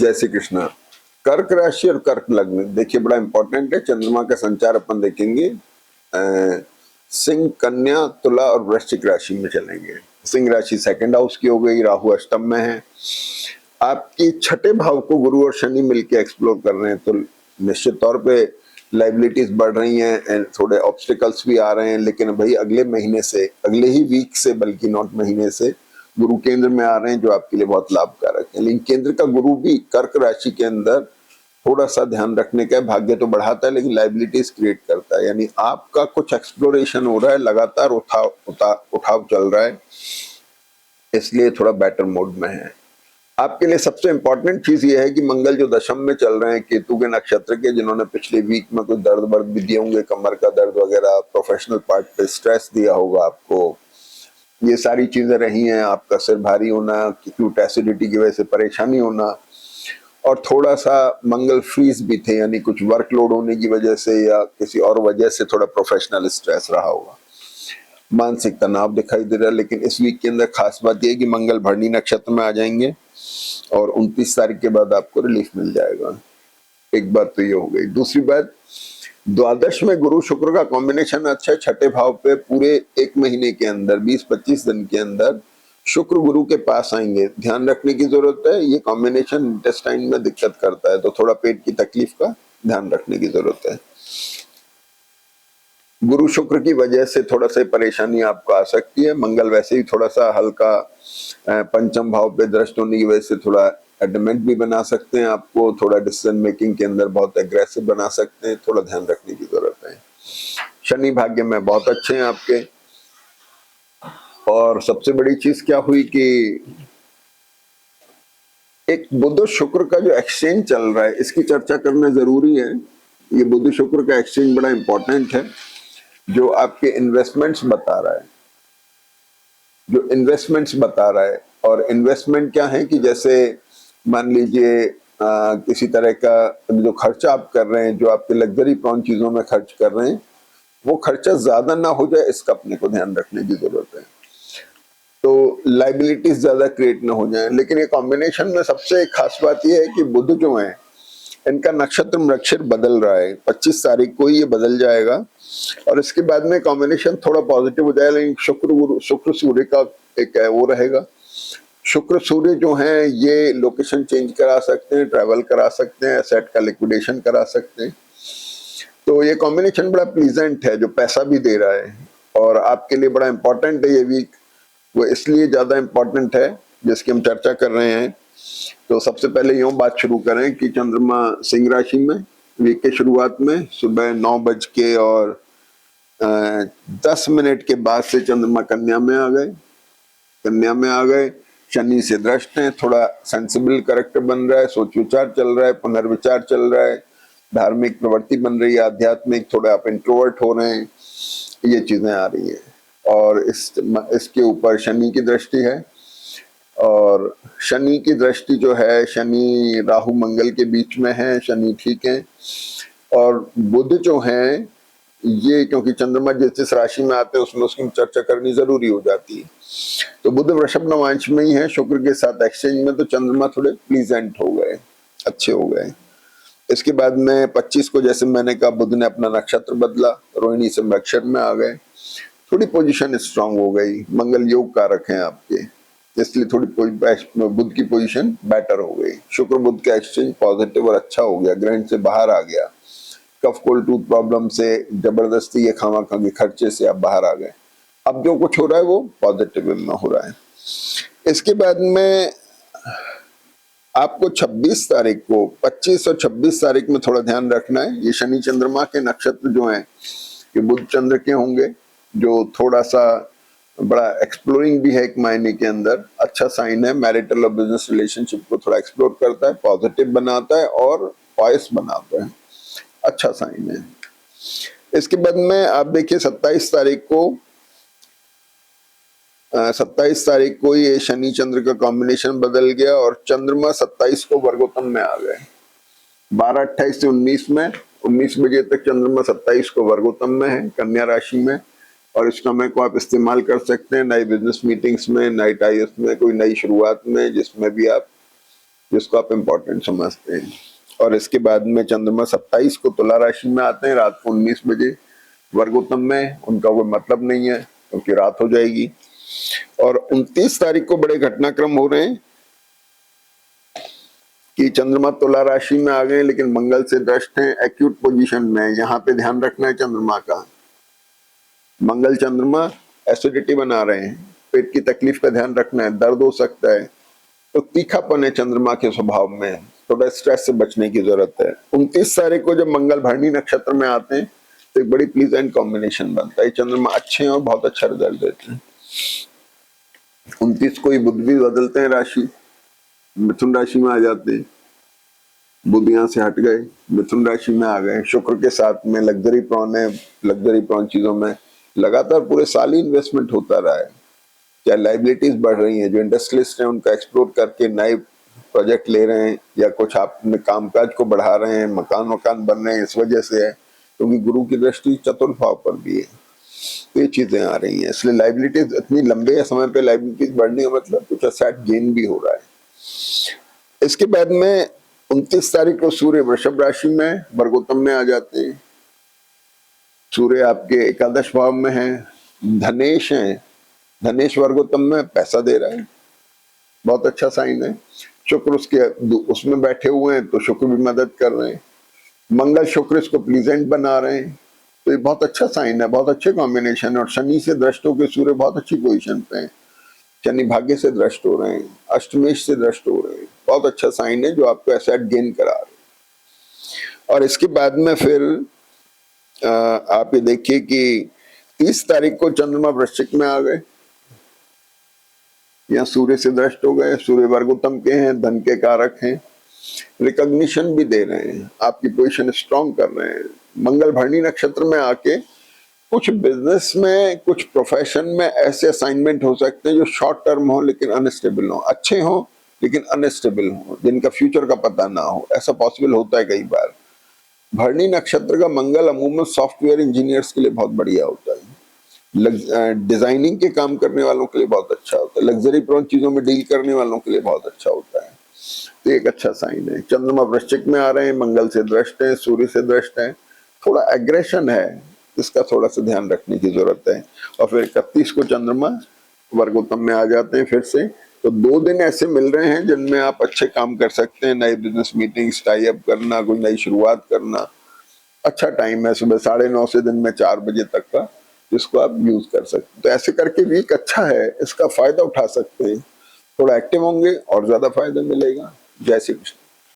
जय श्री कृष्णा। कर्क राशि और कर्क लग्न देखिए बड़ा इंपॉर्टेंट है। चंद्रमा का संचार अपन देखेंगे। सिंह, कन्या, तुला और वृश्चिक राशि में चलेंगे। सिंह राशि सेकंड हाउस की हो गई, राहु अष्टम में है। आपकी छठे भाव को गुरु और शनि मिलके एक्सप्लोर कर रहे हैं, तो निश्चित तौर पे लाइबिलिटीज बढ़ रही हैं एंड थोड़े ऑब्स्टिकल्स भी आ रहे हैं। लेकिन भाई अगले महीने से, अगले ही वीक से, बल्कि नॉट महीने से गुरु केंद्र में आ रहे हैं, जो आपके लिए बहुत लाभकारक है। लेकिन केंद्र का गुरु भी कर्क राशि के अंदर थोड़ा सा ध्यान रखने का है। भाग्य तो बढ़ाता है लेकिन लाइबिलिटीज क्रिएट करता है, यानी आपका कुछ एक्सप्लोरेशन हो रहा है, लगातार उठाव चल रहा है, इसलिए थोड़ा बेटर मोड में है। आपके लिए सबसे इंपॉर्टेंट चीज ये है कि मंगल जो दशम में चल रहे हैं केतु के नक्षत्र के, जिन्होंने पिछले वीक में कुछ दर्द वर्द भी दिए होंगे, कमर का दर्द वगैरह, प्रोफेशनल पार्ट पे स्ट्रेस दिया होगा आपको, ये सारी चीजें रही हैं। आपका सिर भारी होना, एक्यूट एसिडिटी की वजह से परेशानी होना, और थोड़ा सा मंगल फ्रीज भी थे, यानी कुछ वर्कलोड होने की वजह से या किसी और वजह से थोड़ा प्रोफेशनल स्ट्रेस रहा होगा, मानसिक तनाव दिखाई दे रहा है। लेकिन इस वीक के अंदर खास बात यह है कि मंगल भरणी नक्षत्र में आ जाएंगे और 29 तारीख के बाद आपको रिलीफ मिल जाएगा। एक बात तो ये हो गई। दूसरी बात, द्वादश में गुरु शुक्र का कॉम्बिनेशन अच्छा है। छठे भाव पे पूरे एक महीने के अंदर 20-25 दिन के अंदर शुक्र गुरु के पास आएंगे। ध्यान रखने की जरूरत है, ये कॉम्बिनेशन इंटेस्टाइन में दिक्कत करता है, तो थोड़ा पेट की तकलीफ का ध्यान रखने की जरूरत है। गुरु शुक्र की वजह से थोड़ा सा परेशानी आपको आ सकती है। मंगल वैसे ही थोड़ा सा हल्का पंचम भाव पे दृष्ट होने की वजह से थोड़ा एडमेंट भी बना सकते हैं, आपको थोड़ा डिसीजन मेकिंग के अंदर बहुत एग्रेसिव बना सकते हैं, थोड़ा ध्यान रखने की जरूरत है। शनि भाग्य में बहुत अच्छे हैं आपके। और सबसे बड़ी चीज क्या हुई कि एक बुध शुक्र का जो एक्सचेंज चल रहा है, इसकी चर्चा करना जरूरी है। ये बुध शुक्र का एक्सचेंज बड़ा इंपॉर्टेंट है, जो आपके इन्वेस्टमेंट्स बता रहा है, जो इन्वेस्टमेंट्स बता रहा है। और इन्वेस्टमेंट क्या है कि जैसे मान लीजिए किसी तरह का जो खर्चा आप कर रहे हैं, जो आपके लग्जरी प्रॉन चीजों में खर्च कर रहे हैं, वो खर्चा ज्यादा ना हो जाए, इसका अपने को ध्यान रखने की जरूरत है। तो लाइबिलिटीज ज्यादा क्रिएट ना हो जाए। लेकिन ये कॉम्बिनेशन में सबसे खास बात ये है कि बुध जो है, इनका नक्षत्र मृगशिर बदल रहा है। 25 तारीख को ये बदल जाएगा और इसके बाद में कॉम्बिनेशन थोड़ा पॉजिटिव हो जाएगा। लेकिन शुक्र सूर्य का एक वो रहेगा। शुक्र सूर्य जो है ये लोकेशन चेंज करा सकते हैं, ट्रैवल करा सकते हैं, एसेट का लिक्विडेशन करा सकते हैं। तो ये कॉम्बिनेशन बड़ा प्लीजेंट है, जो पैसा भी दे रहा है और आपके लिए बड़ा इंपॉर्टेंट है ये वीक। वो इसलिए ज्यादा इंपॉर्टेंट है जिसकी हम चर्चा कर रहे हैं। तो सबसे पहले यूं बात शुरू करें कि चंद्रमा सिंह राशि में वीक के शुरुआत में सुबह 9:10 के बाद से चंद्रमा कन्या में आ गए। कन्या में आ गए, शनि से दृष्ट हैं, थोड़ा सेंसिबल करेक्टर बन रहा है, सोच विचार चल रहा है, पुनर्विचार चल रहा है, धार्मिक प्रवृत्ति बन रही है, आध्यात्मिक, थोड़ा आप इंट्रोवर्ट हो रहे हैं, ये चीजें आ रही हैं। और इसके ऊपर शनि की दृष्टि है, और शनि की दृष्टि जो है, शनि राहु मंगल के बीच में है, शनि ठीक है। और बुध जो है ये, क्योंकि चंद्रमा जिस राशि में आते हैं उसमें उसकी चर्चा करनी जरूरी हो जाती है, तो बुध वृषभ नवांश में ही है शुक्र के साथ एक्सचेंज में, तो चंद्रमा थोड़े प्लीजेंट हो गए, अच्छे हो गए। इसके बाद में 25 को, जैसे मैंने कहा, बुध ने अपना नक्षत्र बदला, रोहिणी से मृगशिर में आ गए, थोड़ी पोजीशन स्ट्रांग हो गई। मंगल योग कारक हैं आपके, इसलिए थोड़ी बुध की पोजीशन बेटर हो गई। शुक्र बुध का एक्सचेंज पॉजिटिव और अच्छा हो गया, ग्रहण से बाहर आ गया, कफ कोल्ड टूथ प्रॉब्लम से, जबरदस्ती ये खामा खाने खर्चे से आप बाहर आ गए। अब जो कुछ हो रहा है वो पॉजिटिव में हो रहा है। इसके बाद में आपको 26 तारीख को, 25 और 26 तारीख में थोड़ा ध्यान रखना है। ये शनि चंद्रमा के नक्षत्र जो हैं ये बुध चंद्र के होंगे, जो थोड़ा सा बड़ा एक्सप्लोरिंग भी है एक महीने के अंदर। अच्छा साइन है, मैरिटल और बिजनेस रिलेशनशिप को थोड़ा एक्सप्लोर करता है, पॉजिटिव बनाता है और पॉइस बनाता है, अच्छा साइन है। इसके बाद में आप देखिए 27 तारीख को ये शनि चंद्र का कॉम्बिनेशन बदल गया और चंद्रमा 27 को वर्गोत्तम में आ गए। 12:28 से 19 में, 19 बजे तक चंद्रमा 27 को वर्गोत्तम में है, कन्या राशि में। और इस समय को आप इस्तेमाल कर सकते हैं नई बिजनेस मीटिंग्स में, नई टाइप्स में, कोई नई शुरुआत में, जिसमें भी आप जिसको आप इम्पोर्टेंट समझते हैं। और इसके बाद में चंद्रमा 27 को तुला राशि में आते हैं रात को 19 बजे वर्गोत्तम में, उनका कोई मतलब नहीं है क्योंकि रात हो जाएगी। और 29 तारीख को बड़े घटनाक्रम हो रहे हैं कि चंद्रमा तुला राशि में आ गए लेकिन मंगल से दृष्ट हैं, एक्यूट पोजीशन में। यहाँ पे ध्यान रखना है चंद्रमा का, मंगल चंद्रमा एसिडिटी बना रहे हैं, पेट की तकलीफ का ध्यान रखना है, दर्द हो सकता है, तो तीखापन है चंद्रमा के स्वभाव में, थोड़ा स्ट्रेस से बचने की जरूरत है। 29 तारीख को जब मंगल भरणी नक्षत्र में आते हैं तो एक बड़ी प्लीजेंट कॉम्बिनेशन बनता है, चंद्रमा अच्छे हैं और बहुत अच्छा रिजल्ट देते हैं। 29 को ही बुध भी बदलते हैं राशि, मिथुन राशि में आ जाते हैं, बुध यहाँ से हट गए, मिथुन राशि में आ गए, शुक्र के साथ में लग्जरी प्रॉन है, लग्जरी प्रॉन चीजों में लगातार पूरे साल ही इन्वेस्टमेंट होता रहा है, क्या लाइबिलिटीज बढ़ रही हैं, जो इंडस्ट्रियलिस्ट हैं उनका एक्सप्लोर करके नए प्रोजेक्ट ले रहे हैं या कुछ आप अपने कामकाज को बढ़ा रहे हैं, मकान बन रहे हैं, इस वजह से है क्योंकि गुरु की दृष्टि चतुर्थ भाव पर भी है, तो ये चीजें आ रही हैं। इसलिए लाइबिलिटीज इतनी लंबे समय पे लाइबिलिटीज बढ़ने का मतलब कुछ असेट गेन भी हो रहा है। इसके बाद में 29 तारीख को सूर्य वृषभ राशि में वर्गोत्तम में आ जाते हैं। सूर्य आपके एकादश भाव में है, धनेश है, धनेश वर्गोत्तम में पैसा दे रहा है, बहुत अच्छा साइन है। शुक्र उसमें बैठे हुए हैं तो शुक्र भी मदद कर रहे हैं, मंगल शुक्र इसको प्लीजेंट बना रहे हैं, तो ये बहुत अच्छा साइन है, बहुत अच्छे कॉम्बिनेशन है। और शनि से दृष्ट होकर सूर्य बहुत अच्छी पोजीशन पे है, शनि भाग्य से दृष्ट हो रहे हैं, अष्टमेश से दृष्ट हो रहे हैं, बहुत अच्छा साइन है जो आपको एसेट गेन करा रहे हैं। और इसके बाद में फिर आप ये देखिए कि 30 तारीख को चंद्रमा वृश्चिक में आ गए, यहाँ सूर्य से दृष्ट हो गए, सूर्य वर्गोत्तम के हैं, धन के कारक हैं, रिकॉग्निशन भी दे रहे हैं, आपकी पोजीशन स्ट्रांग कर रहे हैं। मंगल भरणी नक्षत्र में आके कुछ बिजनेस में, कुछ प्रोफेशन में ऐसे असाइनमेंट हो सकते हैं जो शॉर्ट टर्म हो लेकिन अनस्टेबल हो, अच्छे हो लेकिन अनस्टेबल हो, जिनका फ्यूचर का पता ना हो, ऐसा पॉसिबल होता है कई बार। भरणी नक्षत्र का मंगल अमूमन सॉफ्टवेयर इंजीनियर्स के लिए बहुत बढ़िया होता है, डिजाइनिंग के काम करने वालों के लिए बहुत अच्छा होता है, लग्जरी प्रोन चीजों में डील करने वालों के लिए बहुत अच्छा होता है, तो एक अच्छा साइन है। चंद्रमा वृश्चिक में आ रहे हैं, मंगल से दृष्ट है, सूर्य से दृष्ट है, थोड़ा एग्रेशन है, इसका थोड़ा सा ध्यान रखने की जरूरत है। और फिर 31 को चंद्रमा वर्गोत्तम में आ जाते हैं फिर से, तो 2 दिन ऐसे मिल रहे हैं जिनमें आप अच्छे काम कर सकते हैं, नई बिजनेस मीटिंग्स टाई अप करना, कोई नई शुरुआत करना, अच्छा टाइम है सुबह 9:30 से दिन में 4 बजे तक का, जिसको आप यूज कर सकते हैं। तो ऐसे करके वीक अच्छा है, इसका फायदा उठा सकते हैं, थोड़ा एक्टिव होंगे और ज्यादा फायदा मिलेगा। जय श्री कृष्ण।